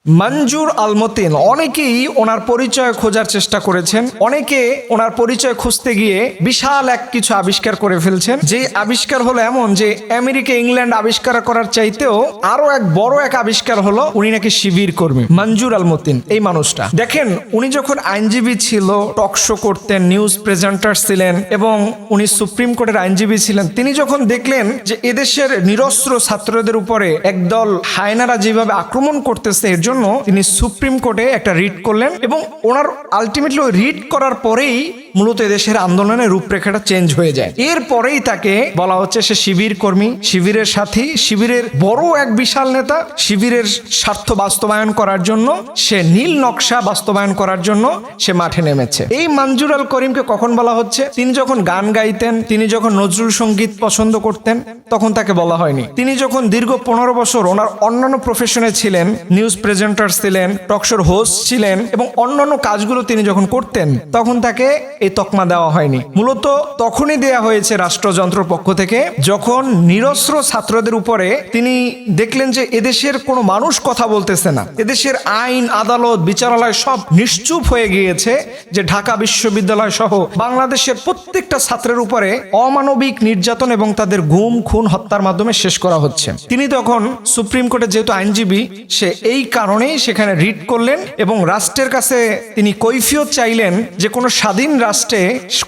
মঞ্জুর আল মতিন, অনেকেই ওনার পরিচয় খোঁজার চেষ্টা করেছেন, অনেকে ওনার পরিচয় খুঁজতে গিয়ে বিশাল এক কিছু আবিষ্কার করে ফেলছেন। যে আবিষ্কার হলো এমন যে আমেরিকা ইংল্যান্ড আবিষ্কার করার চাইতেও আরো এক বড় এক আবিষ্কার হলো উনি নাকি শিবির কর্মী। মঞ্জুর আল মতিন এই মানুষটা দেখেন, উনি যখন আইনজীবী ছিল, টক শো করতেন, নিউজ প্রেজেন্টার ছিলেন এবং উনি সুপ্রিম কোর্টের আইনজীবী ছিলেন, তিনি যখন দেখলেন যে এদেশের নিরস্ত্র ছাত্রদের উপরে একদল হায়নারা যেভাবে আক্রমণ করতেছে, এর জন্য তিনি সুপ্রিম কোর্টে একটা রিট করলেন এবং ওনার আলটিমেটলি রিট করার পরেই মূলত এদেশের আন্দোলনের রূপরেখাটা চেঞ্জ হয়ে যায়। এরপরেই তাকে বলা হচ্ছে সে শিবির কর্মী, শিবিরের সাথী, শিবিরের বড় এক বিশাল নেতা। শিবিরের স্বার্থ বাস্তবায়ন করার জন্য, সে নীল নকশা বাস্তবায়ন করার জন্য সে মাঠে নেমেছে। এই মঞ্জুর আল করিমকে কখন বলা হচ্ছে? তিনি যখন গান গাইতেন, তিনি যখন নজরুল সঙ্গীত পছন্দ করতেন, তখন তাকে বলা হয়নি। তিনি যখন দীর্ঘ 15 বছর ওনার অন্যান্য প্রফেশনে ছিলেন, নিউজ প্রেজেন্টার ছিলেন, টকশোর হোস্ট ছিলেন এবং অন্যান্য কাজগুলো তিনি যখন করতেন, তখন তাকে এই তকমা দেওয়া হয়নি। মূলত তখনই দেয়া হয়েছে রাষ্ট্রযন্ত্রের পক্ষ থেকে, যখন নিরস্ত্র ছাত্রদের উপরে তিনি দেখলেন যে এদেশের কোনো মানুষ কথা বলতেছে না, এদেশের আইন আদালত বিচারালয় সব নিশ্চুপ হয়ে গিয়েছে, যে ঢাকা বিশ্ববিদ্যালয় সহ বাংলাদেশের প্রত্যেকটা ছাত্রের উপরে অমানবিক নির্যাতন এবং তাদের গুম খুন হত্যার মাধ্যমে শেষ করা হচ্ছে। তিনি তখন সুপ্রিম কোর্টে যেহেতু আইনজীবী, সে এই কারণেই সেখানে রিট করলেন এবং রাষ্ট্রের কাছে তিনি কৈফিয়ত চাইলেন যে কোনো স্বাধীন রাষ্ট্রে,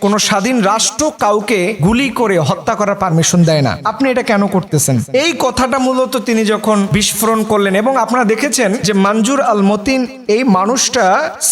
কোনো স্বাধীন রাষ্ট্র কাউকে গুলি করে হত্যা করার পারমিশন দেয় না, আপনি এটা কেন করতেছেন? এই কথাটা মূলত তিনি যখন বিস্ফোরণ করলেন এবং আপনারা দেখেছেন যে মঞ্জুর আল মতিন এই মানুষটা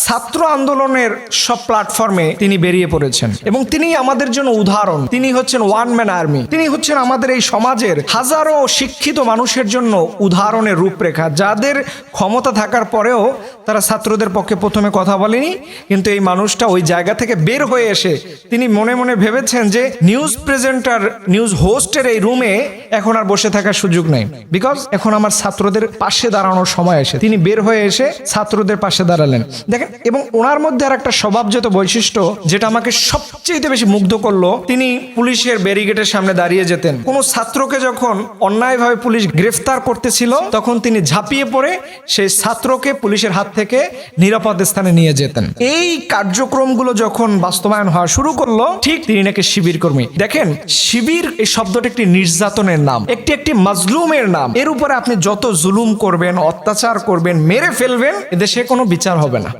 ছাত্র আন্দোলনের সব প্ল্যাটফর্মে তিনি বেরিয়ে পড়েছেন এবং তিনি আমাদের জন্য উদাহরণ। তিনি হচ্ছেন ওয়ান ম্যান আর্মি, তিনি হচ্ছেন আমাদের এই সমাজের হাজারো শিক্ষিত মানুষের জন্য উদাহরণের রূপরেখা, যাদের ক্ষমতা থাকার পরেও তারা ছাত্রদের পক্ষে প্রথমে কথা বলেনি। কিন্তু এই মানুষটা ওই জায়গা থেকে বের হয়ে এসে তিনি মনে মনে ভেবেছেন যে নিউজ প্রেজেন্টার, নিউজ হোস্টের এই রুমে এখন আর বসে থাকার সুযোগ নেই, বিকজ এখন আমার ছাত্রদের পাশে দাঁড়ানোর সময় এসে তিনি বের হয়ে এসে ছাত্রদের পাশে দাঁড়ালেন। দেখেন, এবং ওনার মধ্যে আর একটা স্বভাবজাত বৈশিষ্ট্য যেটা আমাকে সবচেয়ে বেশি মুগ্ধ করলো, তিনি পুলিশের ব্যারিকেডের সামনে দাঁড়িয়ে যেতেন। কোনো ছাত্রকে যখন অন্যায়ভাবে পুলিশ গ্রেফতার করতেছিল, তখন তিনি ঝাঁপিয়ে পড়ে সেই ছাত্রকে পুলিশের হাত থেকে নিরাপদ স্থানে নিয়ে যেতেন। এই কার্যক্রমগুলো যখন বাস্তবায়ন হওয়া শুরু করলো, ঠিক তিনি নাকি শিবির কর্মী। দেখেন, শিবির এই শব্দটা একটি নির্যাতনের নাম, একটি মাজলুমের নাম। এর উপরে আপনি যত জুলুম করবেন, অত্যাচার করবেন, মেরে ফেলবেন, এদেশে কোনো বিচার হবে না,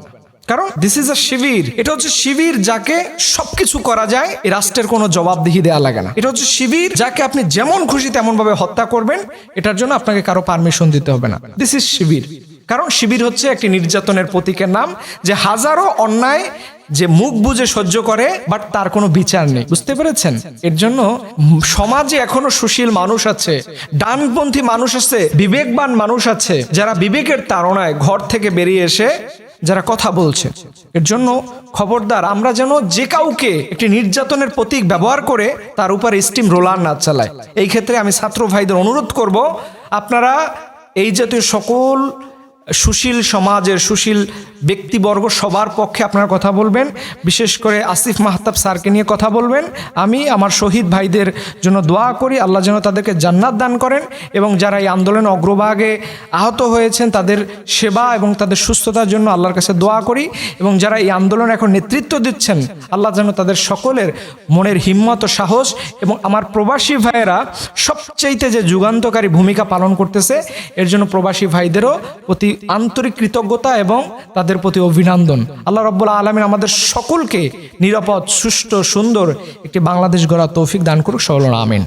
কারণ দিস ইজ আ শিবির। এটা হচ্ছে শিবির যাকে সবকিছু করা যায়, এই রাষ্ট্রের কোনো জবাবদিহি দেওয়া লাগে না। এটা হচ্ছে শিবির যাকে আপনি যেমন খুশি তেমন ভাবে হত্যা করবেন, এটার জন্য আপনাকে কারো পারমিশন দিতে হবে না। দিস ইজ শিবির। কারণ শিবির হচ্ছে একটি নির্যাতনের প্রতীকের নাম, যে হাজারো অন্যায় যে মুখ বুজে সহ্য করে, বাট তার কোনো বিচার নেই। বুঝতে পেরেছেন? এর জন্য সমাজে এখনো সুশীল মানুষ আছে, ডানপন্থী মানুষ আছে, বিবেকবান মানুষ আছে, যারা বিবেকের তাড়নায় ঘর থেকে বেরিয়ে এসে যারা কথা বলছে। এর জন্য খবরদার, আমরা যেন যে কাউকে একটি নির্যাতনের প্রতীক ব্যবহার করে তার উপর স্টিম রোলার না চালায়। এই ক্ষেত্রে আমি ছাত্র ভাইদের অনুরোধ করব, আপনারা এই জাতীয় সকল সুশীল সমাজের সুশীল ব্যক্তিবর্গ সবার পক্ষে আপনারা কথা বলবেন। বিশেষ করে আসিফ মাহতাব স্যারকে নিয়ে কথা বলবেন। আমি আমার শহীদ ভাইদের জন্য দোয়া করি, আল্লাহ যেন তাদেরকে জান্নাত দান করেন এবং যারা এই আন্দোলনে অগ্রভাগে আহত হয়েছেন তাদের সেবা এবং তাদের সুস্থতার জন্য আল্লাহর কাছে দোয়া করি, এবং যারা এই আন্দোলনে এখন নেতৃত্ব দিচ্ছেন, আল্লাহ যেন তাদের সকলের মনের হিম্মত ও সাহস, এবং আমার প্রবাসী ভাইয়েরা সবচাইতে যে যুগান্তকারী ভূমিকা পালন করতেছে, এর জন্য প্রবাসী ভাইদেরও প্রতি আন্তরিক কৃতজ্ঞতা এবং তাদের প্রতি অভিনন্দন। আল্লাহ রাব্বুল আলামিন আমাদের সকলকে নিরাপদ, সুষ্ঠু, সুন্দর একটি বাংলাদেশ গড়ার তৌফিক দান করুক। সকল আমিন।